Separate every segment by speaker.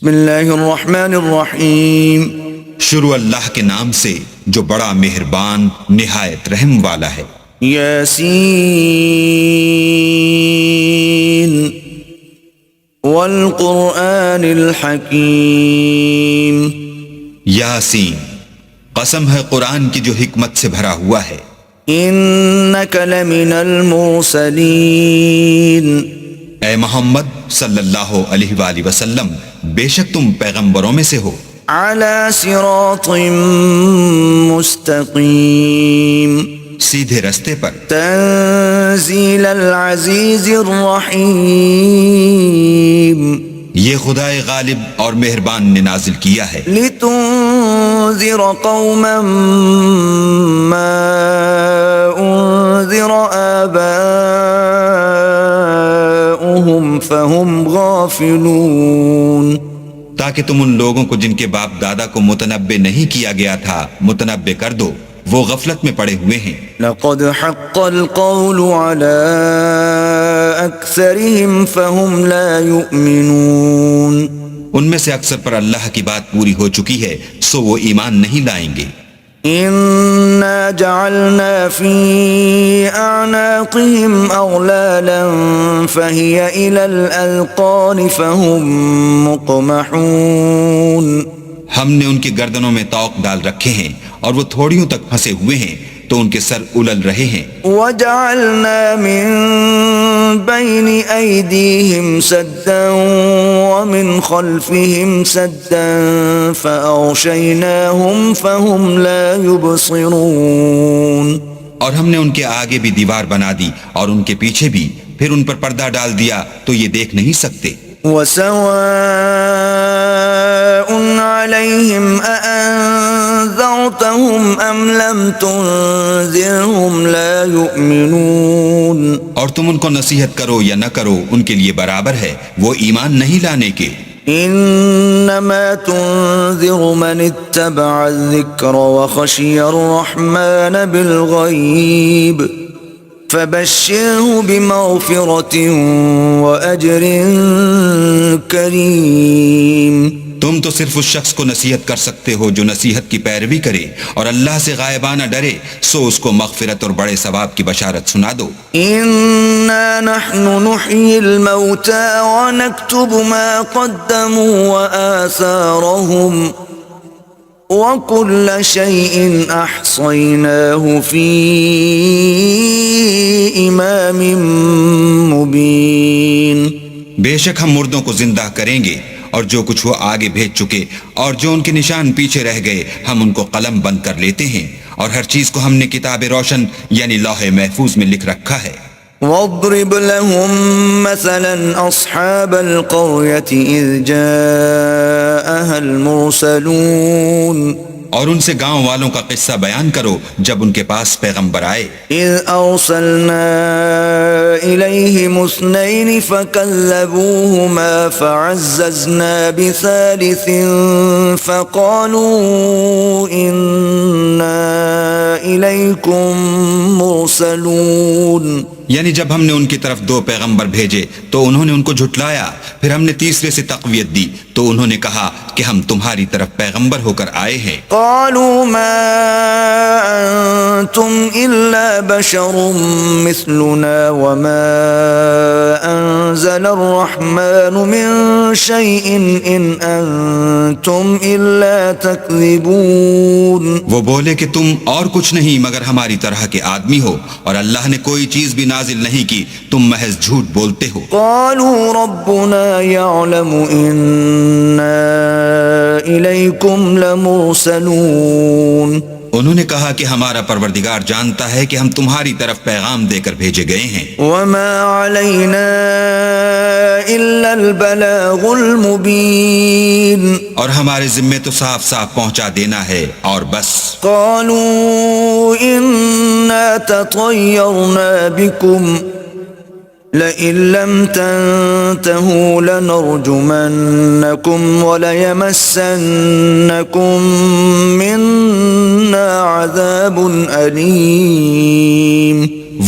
Speaker 1: بسم اللہ الرحمن الرحیم
Speaker 2: شروع اللہ کے نام سے جو بڑا مہربان نہایت رحم والا ہے۔
Speaker 1: یاسین والقرآن الحکیم،
Speaker 2: یاسین، قسم ہے قرآن کی جو حکمت سے بھرا ہوا ہے۔
Speaker 1: انک لمن المرسلین،
Speaker 2: اے محمد صلی اللہ علیہ وآلہ وسلم، بے شک تم پیغمبروں میں سے ہو،
Speaker 1: علی صراط مستقیم،
Speaker 2: سیدھے رستے پر،
Speaker 1: تنزیل العزیز الرحیم،
Speaker 2: یہ خدائے غالب اور مہربان نے نازل کیا ہے،
Speaker 1: لتنذر قوما ما انذر آباؤهم فهم غافلون،
Speaker 2: تاکہ تم ان لوگوں کو جن کے باپ دادا کو متنبع نہیں کیا گیا تھا متنبع کر دو، وہ غفلت میں پڑے ہوئے ہیں۔
Speaker 1: لقد حق القول على اکثرهم فهم لا يؤمنون،
Speaker 2: ان میں سے اکثر پر اللہ کی بات پوری ہو چکی ہے سو وہ ایمان نہیں لائیں گے۔
Speaker 1: انا جعلنا في اعناقهم اغلالا فهي الى الاذقان فهم مقمحون،
Speaker 2: ہم نے ان کی گردنوں میں طوق ڈال رکھے ہیں اور وہ تھوڑیوں تک پھنسے ہوئے ہیں تو ان کے سر الل رہے ہیں۔
Speaker 1: وجعلنا من بين ايديهم سدا ومن خلفهم سدا فاغشيناهم فهم لا يبصرون،
Speaker 2: اور ہم نے ان کے آگے بھی دیوار بنا دی اور ان کے پیچھے بھی، پھر ان پر پردہ ڈال دیا تو یہ دیکھ نہیں سکتے۔
Speaker 1: وسواء عليهم أأنذرتهم أم لم تنذرهم لا يؤمنون،
Speaker 2: اور تم ان کو نصیحت کرو یا نہ کرو ان کے لیے برابر ہے، وہ ایمان نہیں لانے کے۔
Speaker 1: انما تنذر من اتبع الذکر وخشی الرحمن بالغیب فبشره بمغفرة وأجر کریم،
Speaker 2: تم تو صرف اس شخص کو نصیحت کر سکتے ہو جو نصیحت کی پیروی کرے اور اللہ سے غائبانہ ڈرے، سو اس کو مغفرت اور بڑے ثواب کی بشارت سنا دو۔
Speaker 1: انا نحن نحيي الموتى ونكتب ما قدموا وآثارهم وكل شيء احصيناه في امام مبين،
Speaker 2: بے شک ہم مردوں کو زندہ کریں گے اور جو کچھ وہ آگے بھیج چکے اور جو ان کے نشان پیچھے رہ گئے ہم ان کو قلم بند کر لیتے ہیں، اور ہر چیز کو ہم نے کتاب روشن یعنی لوح محفوظ میں لکھ رکھا ہے۔
Speaker 1: واضرب لهم مثلا اصحاب القرية اذ جاءها المرسلون،
Speaker 2: اور ان سے گاؤں والوں کا قصہ بیان کرو جب ان کے پاس پیغمبر آئے۔
Speaker 1: اذ ارسلنا الیہم اثنین فکذبوہما فعززنا بثالث فقالوا انا الیکم مرسلون،
Speaker 2: یعنی جب ہم نے ان کی طرف دو پیغمبر بھیجے تو انہوں نے ان کو جھٹلایا، پھر ہم نے تیسرے سے تقویت دی تو انہوں نے کہا کہ ہم تمہاری طرف پیغمبر ہو کر آئے ہیں۔
Speaker 1: قالوا ما انتم الا بشر مثلنا وما انزل الرحمن من شيء ان انتم الا تكذبون،
Speaker 2: وہ بولے کہ تم اور کچھ نہیں مگر ہماری طرح کے آدمی ہو اور اللہ نے کوئی چیز بھی نازل نہیں کی، تم محض جھوٹ بولتے ہو۔
Speaker 1: قالوا ربنا يعلم إنا إليكم لمرسلون،
Speaker 2: انہوں نے کہا کہ ہمارا پروردگار جانتا ہے کہ ہم تمہاری طرف پیغام دے کر بھیجے گئے ہیں،
Speaker 1: وما علينا إلا البلاغ المبين،
Speaker 2: اور ہمارے ذمے تو صاف صاف پہنچا دینا ہے اور بس۔
Speaker 1: قالوا إنا تطيرنا بكم لئن لم تنتهوا لنرجمنكم وليمسنكم منا عذاب أليم،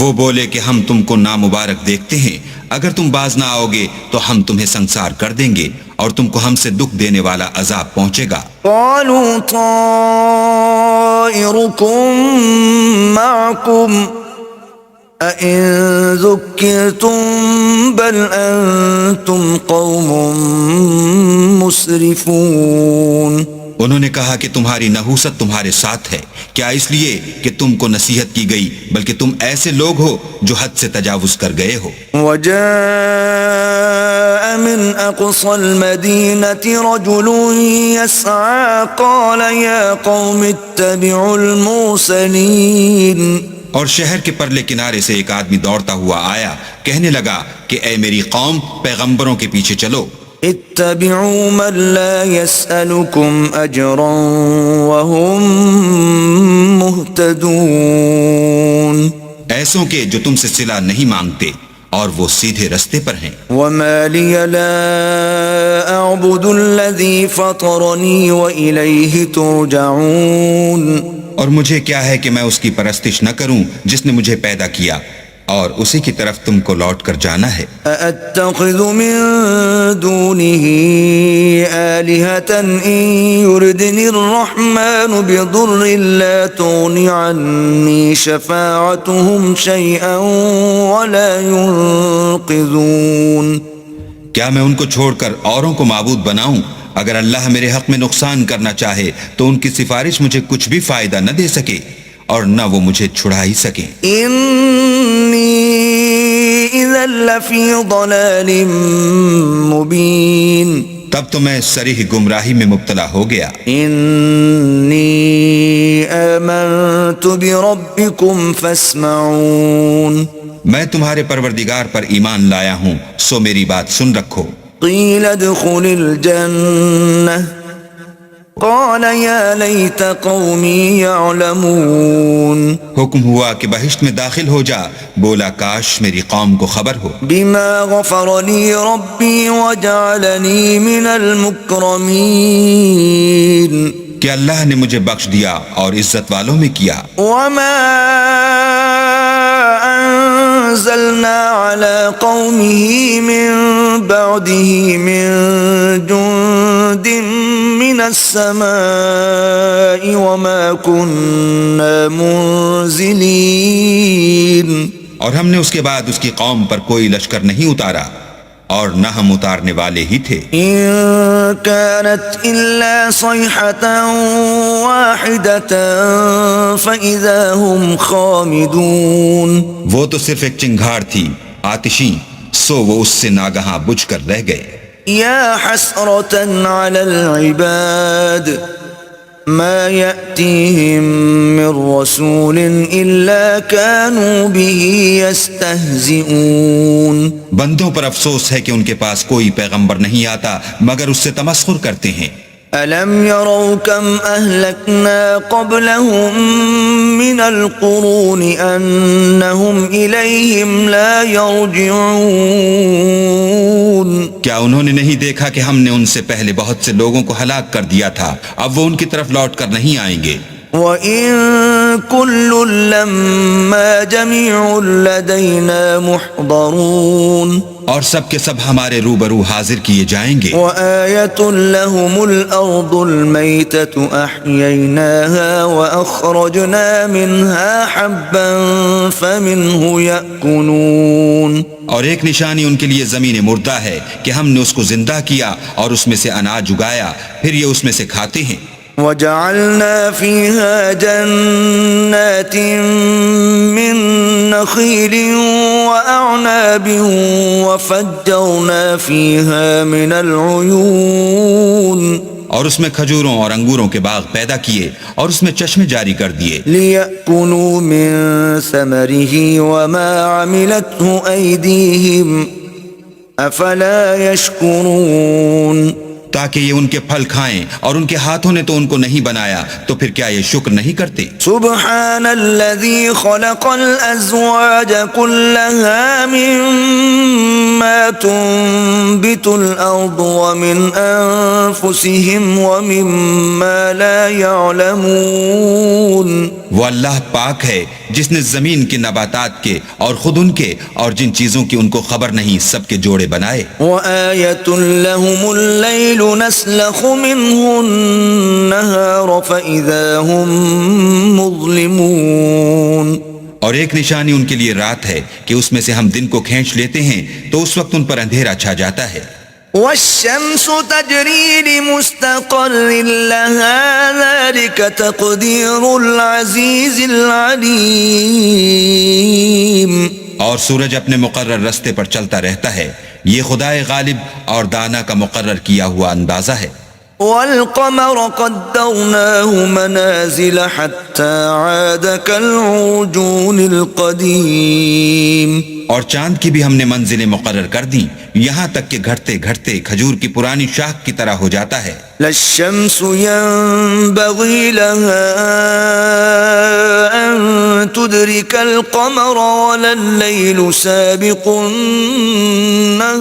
Speaker 2: وہ بولے کہ ہم تم کو نامبارک دیکھتے ہیں، اگر تم باز نہ آؤ گے تو ہم تمہیں سنسار کر دیں گے اور تم کو ہم سے دکھ دینے والا عذاب پہنچے گا۔
Speaker 1: قالوا طائركم معكم أئن ذكرتم بل أنتم قوم مسرفون۔
Speaker 2: انہوں نے کہا کہ تمہاری نحوست تمہارے ساتھ ہے، کیا اس لیے کہ تم کو نصیحت کی گئی، بلکہ تم ایسے لوگ ہو جو حد سے تجاوز کر گئے ہو۔
Speaker 1: وجاء من أقصى المدينة رجل يسعى قال يا قوم اتبعوا المرسلين۔
Speaker 2: اور شہر کے پرلے کنارے سے ایک آدمی دوڑتا ہوا آیا، کہنے لگا کہ اے میری قوم، پیغمبروں کے پیچھے چلو۔
Speaker 1: اتبعوا من لا يسألكم أجرا وهم مهتدون۔
Speaker 2: ایسوں کے جو تم سے صلہ نہیں مانگتے اور وہ سیدھے رستے پر ہیں۔
Speaker 1: وما لي لا أعبد الذي فطرني وإليه ترجعون۔
Speaker 2: اور مجھے کیا ہے کہ میں اس کی پرستش نہ کروں جس نے مجھے پیدا کیا، اور اسی کی طرف تم کو لوٹ کر جانا ہے۔
Speaker 1: أأتخذ من دونه آلهة إن يردني الرحمن بضر لا تغن عني شفاعتهم شيئا ولا ينقذون۔
Speaker 2: کیا میں ان کو چھوڑ کر اوروں کو معبود بناؤں؟ اگر اللہ میرے حق میں نقصان کرنا چاہے تو ان کی سفارش مجھے کچھ بھی فائدہ نہ دے سکے اور نہ وہ مجھے چھڑا ہی سکیں۔
Speaker 1: إني إذا لفي ضلال مبين۔
Speaker 2: تب تو میں صریح گمراہی میں مبتلا ہو گیا۔
Speaker 1: إني آمنت بربكم فاسمعون۔
Speaker 2: میں تمہارے پروردگار پر ایمان لایا ہوں، سو میری بات سن رکھو۔
Speaker 1: قيل ادخل الجنة قال يا ليت قومي يعلمون۔
Speaker 2: حکم ہوا کہ بہشت میں داخل ہو جا، بولا کاش میری قوم کو خبر ہو۔
Speaker 1: بما غفر لي ربي وجعلني من المكرمين۔
Speaker 2: کہ اللہ نے مجھے بخش دیا اور عزت والوں میں کیا۔
Speaker 1: وما أنزلنا على قومه من بعده من جند من السماء وما كنا منزلين۔
Speaker 2: اور ہم نے اس کے بعد اس کی قوم پر کوئی لشکر نہیں اتارا اور نہ ہم اتارنے والے ہی تھے۔
Speaker 1: إن كانت إلا صيحة واحدة فإذا هم خامدون۔
Speaker 2: وہ تو صرف ایک چنگھاڑ تھی آتشیں، سو وہ اس سے ناگہاں بجھ کر رہ گئے۔
Speaker 1: يا حسرة على العباد ما يأتيهم من رسول إلا كانوا به يستهزئون۔
Speaker 2: بندوں پر افسوس ہے کہ ان کے پاس کوئی پیغمبر نہیں آتا مگر اس سے تمسخر کرتے ہیں۔
Speaker 1: ألم يروا كم أهلكنا قبلهم من القرون أنهم إليهم لا يرجعون۔
Speaker 2: کیا انہوں نے نہیں دیکھا کہ ہم نے ان سے پہلے بہت سے لوگوں کو ہلاک کر دیا تھا، اب وہ ان کی طرف لوٹ کر نہیں آئیں گے۔
Speaker 1: وَإِن كُلٌّ لَمَّا جَمِيعٌ لَدَيْنَا مُحْضَرُونَ۔
Speaker 2: اور سب کے سب ہمارے روبرو حاضر کیے جائیں گے۔
Speaker 1: وَآيَةٌ لَهُمُ الْأَرْضُ الْمَيْتَةُ أَحْيَيْنَاهَا وَأَخْرَجْنَا مِنْهَا حَبًّا فَمِنْهُ يَأْكُلُونَ۔
Speaker 2: اور ایک نشانی ان کے لیے زمین مردہ ہے کہ ہم نے اس کو زندہ کیا اور اس میں سے اناج اگایا، پھر یہ اس میں سے کھاتے ہیں۔
Speaker 1: وَجَعَلْنَا فِيهَا جَنَّاتٍ مِّن نَخِيلٍ وَأَعْنَابٍ وَفَجَّرْنَا فِيهَا مِنَ الْعُيُونِ۔
Speaker 2: اور اس میں کھجوروں اور انگوروں کے باغ پیدا کیے اور اس میں چشمے جاری کر دیے۔
Speaker 1: لِيَأْكُلُوا مِن ثَمَرِهِ وَمَا عَمِلَتْهُ أَيْدِيهِمْ أَفَلَا يَشْكُرُونَ۔
Speaker 2: تاکہ یہ ان کے پھل کھائیں اور ان کے ہاتھوں نے تو ان کو نہیں بنایا، تو پھر کیا یہ شکر نہیں کرتے؟
Speaker 1: سبحان الذي خلق الأزواج كلها مما تنبت الأرض ومن أنفسهم ومما لا يعلمون۔
Speaker 2: وہ اللہ پاک ہے جس نے زمین کے نباتات کے اور خود ان کے اور جن چیزوں کی ان کو خبر نہیں سب کے جوڑے بنائے.
Speaker 1: وآية لهم الليل نسلخ منه النهار فإذا هم مظلمون.
Speaker 2: اور ایک نشانی ان کے لیے رات ہے کہ اس میں سے ہم دن کو کھینچ لیتے ہیں تو اس وقت ان پر اندھیرا چھا جاتا ہے.
Speaker 1: والشمس تجري لمستقر لها ذلك تقدير العزيز العليم.
Speaker 2: اور سورج اپنے مقرر رستے پر چلتا رہتا ہے، یہ خدائے غالب اور دانا کا مقرر کیا ہوا اندازہ ہے.
Speaker 1: والقمر قدرناه منازل حتى عاد كالعرجون القديم.
Speaker 2: اور چاند کی بھی ہم نے منزلیں مقرر کر دیں یہاں تک کہ گھٹتے گھٹتے کھجور کی پرانی شاخ کی طرح ہو جاتا ہے.
Speaker 1: لا الشمس ينبغي لها أن تدرك القمر ولا الليل سابق النهار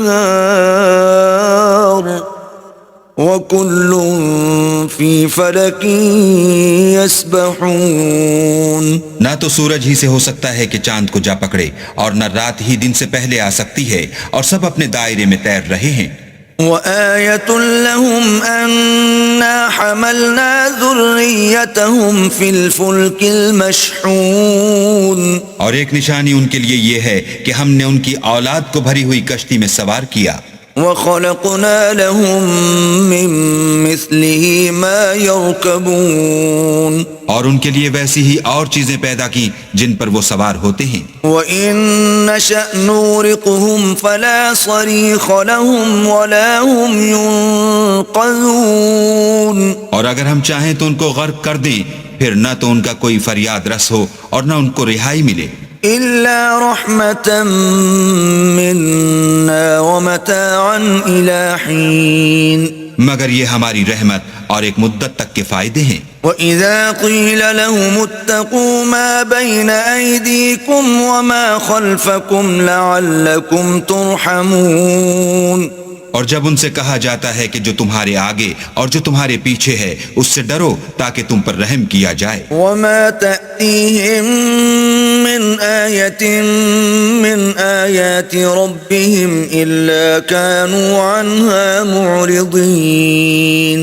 Speaker 1: وكل في فلك يسبحون.
Speaker 2: نہ تو سورج ہی سے ہو سکتا ہے کہ چاند کو جا پکڑے اور نہ رات ہی دن سے پہلے آ سکتی ہے اور سب اپنے دائرے میں تیر رہے ہیں.
Speaker 1: وآية لهم أنا حملنا ذريتهم في الفلك المشحون.
Speaker 2: اور ایک نشانی ان کے لیے یہ ہے کہ ہم نے ان کی اولاد کو بھری ہوئی کشتی میں سوار کیا.
Speaker 1: وخلقنا لهم من مثله ما يركبون.
Speaker 2: اور ان کے لیے ویسی ہی اور چیزیں پیدا کی جن پر وہ سوار ہوتے ہیں.
Speaker 1: وَإِن نَّشَأْ نُغْرِقْهُمْ فَلَا صَرِيخَ لَهُمْ وَلَا هُمْ يُنقَذُونَ.
Speaker 2: اور اگر ہم چاہیں تو ان کو غرق کر دیں پھر نہ تو ان کا کوئی فریاد رس ہو اور نہ ان کو رہائی ملے.
Speaker 1: إِلَّا رَحْمَةً مِّنَّا وَمَتَاعًا إِلَى حِينٍ.
Speaker 2: مگر یہ ہماری رحمت اور ایک مدت تک کے فائدے ہیں.
Speaker 1: وَإِذَا قِيلَ لَهُمُ اتَّقُوا مَا بَيْنَ أَيْدِيكُمْ وَمَا خَلْفَكُمْ لَعَلَّكُمْ تُرْحَمُونَ.
Speaker 2: اور جب ان سے کہا جاتا ہے کہ جو تمہارے آگے اور جو تمہارے پیچھے ہے اس سے ڈرو تاکہ تم پر رحم کیا جائے.
Speaker 1: وَمَا تَأْتِيهِم مِّنْ آيَةٍ مِّنْ آيَاتِ رَبِّهِمْ إِلَّا كَانُوا عَنْهَا مُعْرِضِينَ.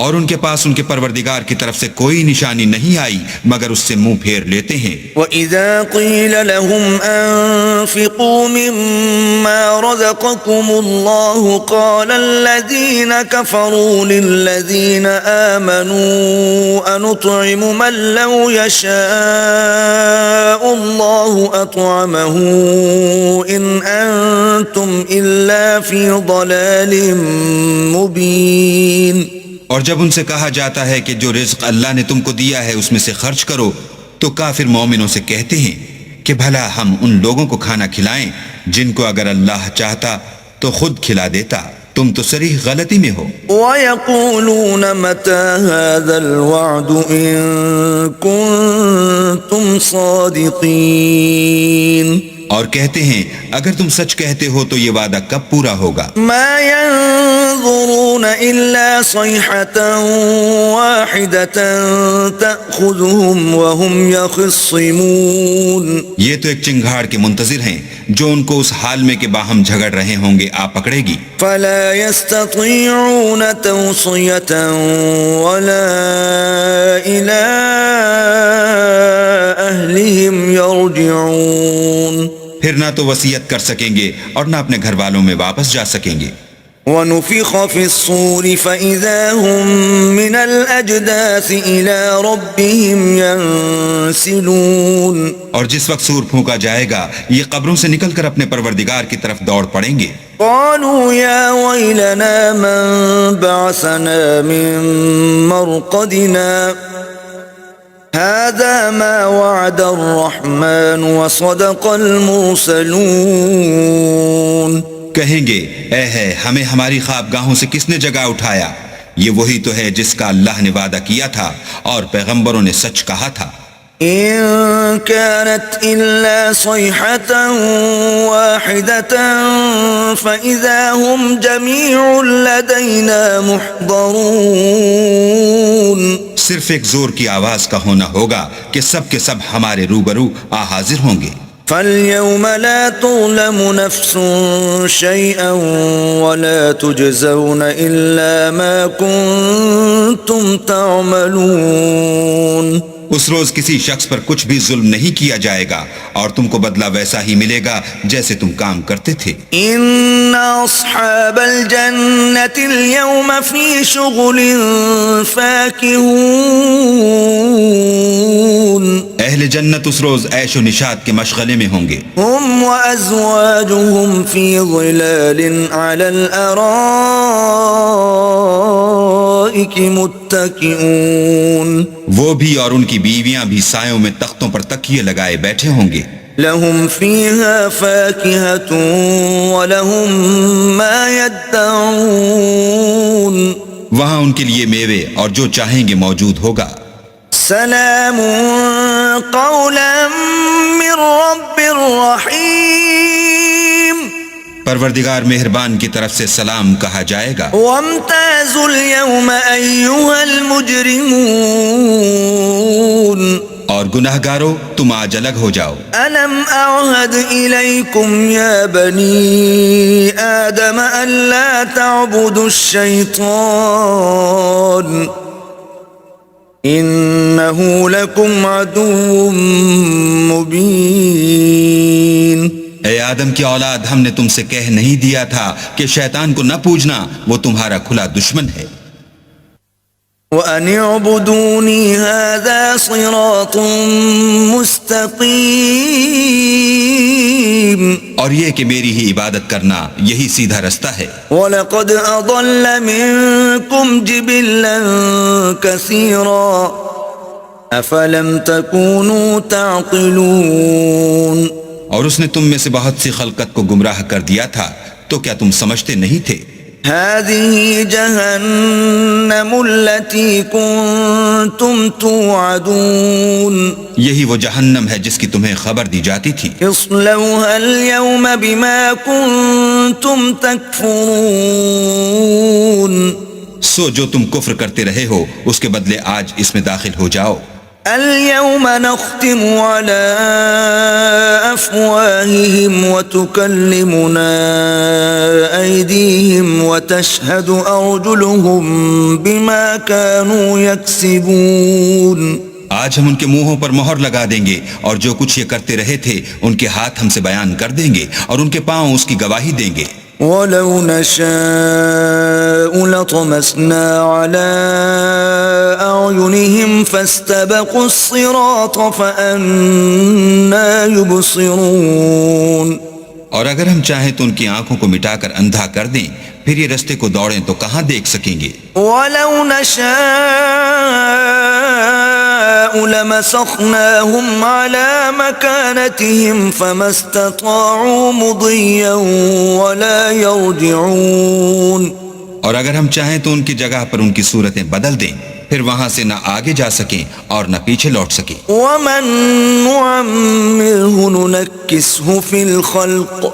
Speaker 2: اور ان کے پاس ان کے پروردگار کی طرف سے کوئی نشانی نہیں آئی مگر اس سے منہ پھیر لیتے ہیں.
Speaker 1: وَإِذَا قِيلَ لَهُمْ أَنفِقُوا مِمَّا رَزَقَكُمُ اللَّهُ قَالَ الَّذِينَ كَفَرُوا لِلَّذِينَ آمَنُوا أَنُطْعِمُ مَن لَّوْ يَشَاءُ اللَّهُ أَطْعَمَهُ إِنْ أَنتُمْ إِلَّا فِي ضَلَالٍ مُّبِينٍ.
Speaker 2: اور جب ان سے کہا جاتا ہے کہ جو رزق اللہ نے تم کو دیا ہے اس میں سے خرچ کرو تو کافر مومنوں سے کہتے ہیں کہ بھلا ہم ان لوگوں کو کھانا کھلائیں جن کو اگر اللہ چاہتا تو خود کھلا دیتا. تم تو صریح غلطی میں ہو.
Speaker 1: وَيَقُولُونَ مَتَى هَذَا الْوَعْدُ إِن كُنتُمْ صَادِقِينَ.
Speaker 2: اور کہتے ہیں اگر تم سچ کہتے ہو تو یہ وعدہ کب پورا ہوگا.
Speaker 1: مَا يَنظُرُونَ إِلَّا صَيْحَةً وَاحِدَةً تَأْخُذُهُمْ وَهُمْ يَخِصِّمُونَ.
Speaker 2: یہ تو ایک چنگھاڑ کے منتظر ہیں جو ان کو اس حال میں کہ باہم جھگڑ رہے ہوں گے آ پکڑے گی.
Speaker 1: فَلَا يَسْتَطِيعُونَ تَوْصِيَةً وَلَا إِلَىٰ أَهْلِهِمْ يَرْجِعُونَ.
Speaker 2: پھر نہ تو وصیت کر سکیں گے اور نہ اپنے گھر والوں میں واپس جا سکیں گے.
Speaker 1: وَنُفِخَ فِي الصُّورِ فَإِذَا هُم مِّنَ الْأَجْدَاثِ إِلَىٰ رَبِّهِمْ يَنسِلُونَ.
Speaker 2: اور جس وقت سور پھونکا جائے گا یہ قبروں سے نکل کر اپنے پروردگار کی طرف دوڑ پڑیں گے.
Speaker 1: قَالُوا يَا وَيْلَنَا مَن بَعَثَنَا مِن مَّرْقَدِنَا هَذَا مَا وَعَدَ الرَّحْمَٰنُ وَصَدَقَ الْمُرْسَلُونَ.
Speaker 2: کہیں گے اے ہے ہمیں ہماری خوابگاہوں سے کس نے جگا اٹھایا، یہ وہی تو ہے جس کا اللہ نے وعدہ کیا تھا اور پیغمبروں نے سچ کہا تھا.
Speaker 1: إِن كَانَتْ إِلَّا صَيْحَةً وَاحِدَةً فَإِذَا هُمْ جَمِيعٌ لَدَيْنَا مُحْضَرُونَ.
Speaker 2: صرف ایک زور کی آواز کا ہونا ہوگا کہ سب کے سب ہمارے روبرو حاضر ہوں گے.
Speaker 1: فَالْيَوْمَ لَا تُظْلَمُ نَفْسٌ شَيْئًا وَلَا تُجْزَوْنَ إِلَّا مَا كُنتُمْ تَعْمَلُونَ.
Speaker 2: اس روز کسی شخص پر کچھ بھی ظلم نہیں کیا جائے گا اور تم کو بدلہ ویسا ہی ملے گا جیسے تم کام کرتے تھے.
Speaker 1: إِنَّ أَصْحَابَ الْجَنَّةِ الْيَوْمَ فِي شُغُلٍ فَاكِهُونَ.
Speaker 2: اہل جنت اس روز عیش و نشاط کے مشغلے میں ہوں گے.
Speaker 1: هم وأزواجهم في ظلال على الأرائك متكئون.
Speaker 2: وہ بھی اور ان کی بیویاں بھی سایوں میں تختوں پر تکیے لگائے بیٹھے ہوں گے.
Speaker 1: لهم فيها فاكهة ولهم ما يدعون.
Speaker 2: وہاں ان کے لیے میوے اور جو چاہیں گے موجود ہوگا.
Speaker 1: سلام قولا من رب رحیم.
Speaker 2: پروردگار مہربان کی طرف سے سلام کہا جائے گا.
Speaker 1: وامتازوا اليوم أيها المجرمون.
Speaker 2: اور گناہگارو تم آج الگ ہو جاؤ.
Speaker 1: ألم أعهد إليكم يا بني آدم ألا تعبدوا الشيطان إنه لكم عدو مبين.
Speaker 2: اے آدم کی اولاد، ہم نے تم سے کہہ نہیں دیا تھا کہ شیطان کو نہ پوجنا، وہ تمہارا کھلا دشمن ہے.
Speaker 1: وَأَنِ اعْبُدُونِي هَذَا صِرَاطٌ مُسْتَقِيمٌ.
Speaker 2: اور یہ کہ میری ہی عبادت کرنا یہی سیدھا رستہ ہے.
Speaker 1: وَلَقَدْ أَضَلَّ مِنكُمْ جِبِلًّا كَثِيرًا أَفَلَمْ تَكُونُوا تَعْقِلُونَ.
Speaker 2: اور اس نے تم میں سے بہت سی خلقت کو گمراہ کر دیا تھا، تو کیا تم سمجھتے نہیں تھے؟
Speaker 1: هذه جهنم التي كنتم توعدون.
Speaker 2: یہی وہ جہنم ہے جس کی تمہیں خبر دی جاتی تھی.
Speaker 1: اصلوها اليوم بما كنتم تكفرون.
Speaker 2: سو جو تم کفر کرتے رہے ہو اس کے بدلے آج اس میں داخل ہو جاؤ.
Speaker 1: اليوم نختم على أفواههم وتكلمنا أيديهم وتشهد أرجلهم بما كانوا يكسبون.
Speaker 2: آج ہم ان کے منہوں پر مہر لگا دیں گے اور جو کچھ یہ کرتے رہے تھے ان کے ہاتھ ہم سے بیان کر دیں گے اور ان کے پاؤں اس کی گواہی دیں گے.
Speaker 1: وَلَوْ نَشَاءُ لَطَمَسْنَا عَلَىٰ أَعْيُنِهِمْ فَاسْتَبَقُوا الصِّرَاطَ فَأَنَّىٰ يُبْصِرُونَ.
Speaker 2: اور اگر ہم چاہیں تو ان کی آنکھوں کو مٹا کر اندھا کر دیں، پھر یہ رستے کو دوڑیں تو کہاں دیکھ سکیں گے.
Speaker 1: وَلَوْ نَشَاءُ لَمَسَخْنَاهُمْ عَلَىٰ مَكَانَتِهِمْ فَمَا اسْتَطَاعُوا مُضِيًّا وَلَا يَرْجِعُونَ. اور
Speaker 2: اگر ہم چاہیں تو ان کی جگہ پر ان کی صورتیں بدل دیں، پھر وہاں سے نہ آگے جا سکیں اور نہ پیچھے لوٹ سکیں.
Speaker 1: وَمَن نُعَمِّرْهُ نُنَكِّسْهُ فِي الْخَلْقِ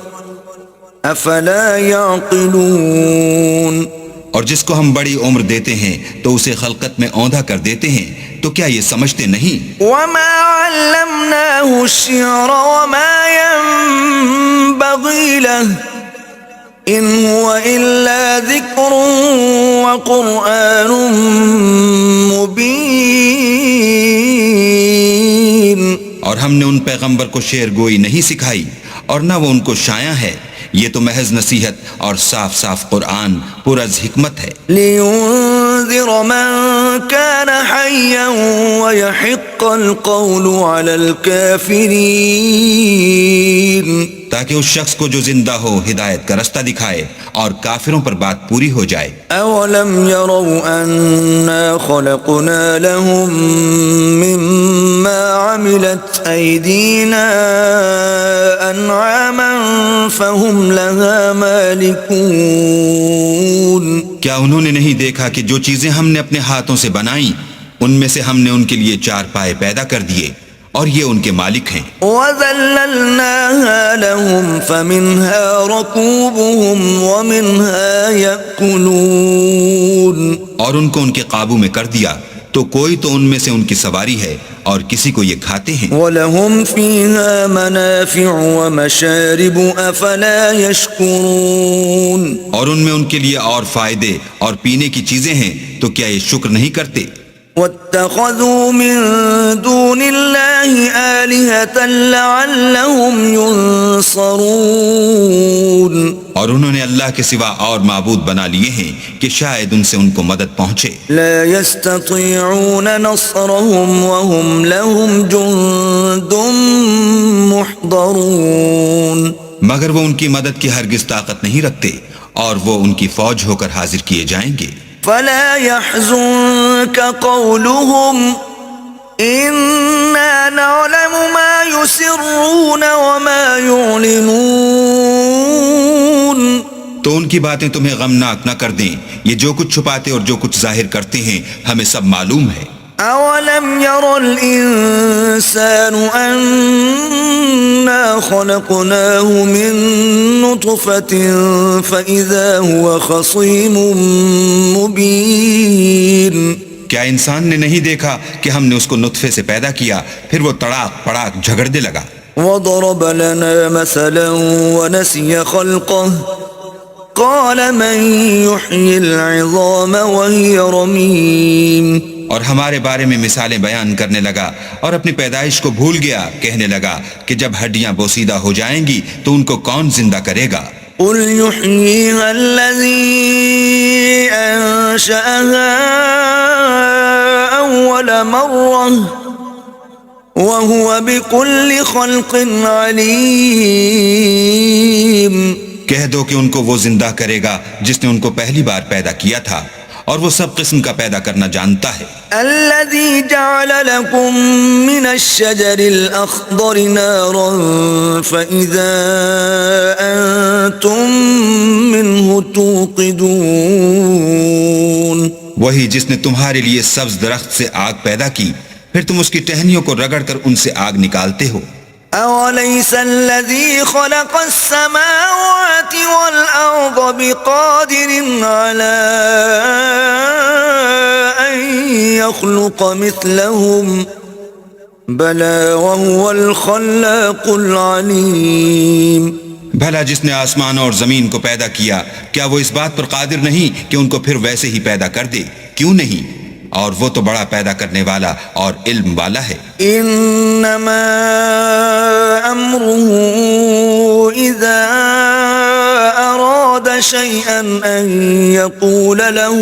Speaker 1: أَفَلَا يَعْقِلُونَ.
Speaker 2: اور جس کو ہم بڑی عمر دیتے ہیں تو اسے خلقت میں اوندھا کر دیتے ہیں، تو کیا یہ سمجھتے نہیں؟
Speaker 1: وَمَا عَلَّمْنَاهُ الشِّعْرَ وَمَا يَنبَغِي لَهُ إِنْ هُوَ إِلَّا ذِكْرٌ وَقُرْآنٌ مُبِينٌ.
Speaker 2: اور ہم نے ان پیغمبر کو شعر گوئی نہیں سکھائی اور نہ وہ ان کو شایع ہے، یہ تو محض نصیحت اور صاف صاف قرآن پر از حکمت ہے.
Speaker 1: لِيُنذِرَ مَن كَانَ حَيًّا وَيَحِقَّ الْقَوْلُ عَلَى الْكَافِرِينَ.
Speaker 2: تاکہ اس شخص کو جو زندہ ہو ہدایت کا رستہ دکھائے اور کافروں پر بات پوری ہو جائے.
Speaker 1: أَوَلَمْ يَرَوْا أَنَّا خَلَقْنَا لَهُم مِّمَّا عَمِلَتْ أَيْدِينَا أَنْعَامًا فَهُمْ لَهَا مَالِكُونَ.
Speaker 2: کیا انہوں نے نہیں دیکھا کہ جو چیزیں ہم نے اپنے ہاتھوں سے بنائیں ان میں سے ہم نے ان کے لیے چار پائے پیدا کر دیے اور یہ ان کے مالک ہیں.
Speaker 1: وَذَلَّلْنَاهَا لَهُمْ فَمِنْهَا رَكُوبُهُمْ وَمِنْهَا يَأْكُلُونَ.
Speaker 2: اور ان کو ان کے قابو میں کر دیا، تو کوئی تو ان میں سے ان کی سواری ہے اور کسی کو یہ کھاتے ہیں۔
Speaker 1: وَلَهُمْ فِيهَا مَنَافِعُ وَمَشَارِبُ أَفَلَا يَشْكُرُونَ،
Speaker 2: اور ان میں ان کے لیے اور فائدے اور پینے کی چیزیں ہیں، تو کیا یہ شکر نہیں کرتے؟
Speaker 1: وَاتَّخَذُوا مِن دُونِ اللَّهِ آلِهَةً لَعَلَّهُمْ يُنصَرُونَ،
Speaker 2: اور انہوں نے اللہ کے سوا اور معبود بنا لیے ہیں کہ شاید ان سے ان کو مدد پہنچے۔
Speaker 1: لا يستطيعون نصرهم وهم لهم جند محضرون،
Speaker 2: مگر وہ ان کی مدد کی ہرگز طاقت نہیں رکھتے اور وہ ان کی فوج ہو کر حاضر کیے جائیں گے۔
Speaker 1: فلا يحزنك قولهم إنا نعلم ما يسرون وما يعلنون،
Speaker 2: تو ان کی باتیں تمہیں غمناک نہ کر دیں، یہ جو کچھ چھپاتے اور جو کچھ ظاہر کرتے ہیں ہمیں سب معلوم ہے۔
Speaker 1: أولم ير الإنسان أنا خلقناه من نطفة فإذا هو خصيم مبين،
Speaker 2: کیا انسان نے نہیں دیکھا کہ ہم نے اس کو نطفے سے پیدا کیا، پھر وہ تڑاک پڑاک جھگڑنے لگا۔
Speaker 1: وضرب لنا مثلا ونسي خلقه قال من يحيي العظام وهي رميم،
Speaker 2: اور ہمارے بارے میں مثالیں بیان کرنے لگا اور اپنی پیدائش کو بھول گیا، کہنے لگا کہ جب ہڈیاں بوسیدہ ہو جائیں گی تو ان کو کون زندہ کرے گا؟
Speaker 1: قل يحييها الذي أنشأها أول مرة وهو بكل خلق عليم،
Speaker 2: کہہ دو کہ ان کو وہ زندہ کرے گا جس نے ان کو پہلی بار پیدا کیا تھا، اور وہ سب قسم کا پیدا کرنا جانتا ہے۔
Speaker 1: الذي جعل لكم من الشجر الأخضر نارا فإذا أنتم منه توقدون،
Speaker 2: وہی جس نے تمہارے لیے سبز درخت سے آگ پیدا کی، پھر تم اس کی ٹہنیوں کو رگڑ کر ان سے آگ نکالتے ہو۔
Speaker 1: أوليس الذي خلق السماوات والأرض بقادر على أن يخلق مثلهم بلى وهو الخلاق العليم،
Speaker 2: بھلا جس نے آسمان اور زمین کو پیدا کیا، کیا وہ اس بات پر قادر نہیں کہ ان کو پھر ویسے ہی پیدا کر دے؟ کیوں نہیں؟ اور وہ تو بڑا پیدا کرنے والا اور علم والا ہے۔
Speaker 1: انما امره اذا اراد شيئا ان يقول له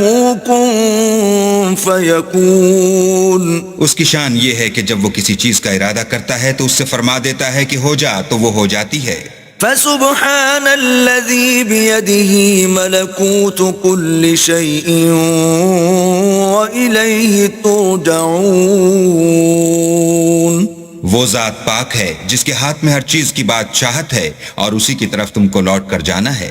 Speaker 1: كن فيكون،
Speaker 2: اس کی شان یہ ہے کہ جب وہ کسی چیز کا ارادہ کرتا ہے تو اس سے فرما دیتا ہے کہ ہو جا، تو وہ ہو جاتی ہے۔
Speaker 1: فسبحان الذي بيده ملكوت كل شيء وإليه ترجعون،
Speaker 2: وہ ذات پاک ہے جس کے ہاتھ میں ہر چیز کی بادشاہت ہے اور اسی کی طرف تم کو لوٹ کر جانا ہے۔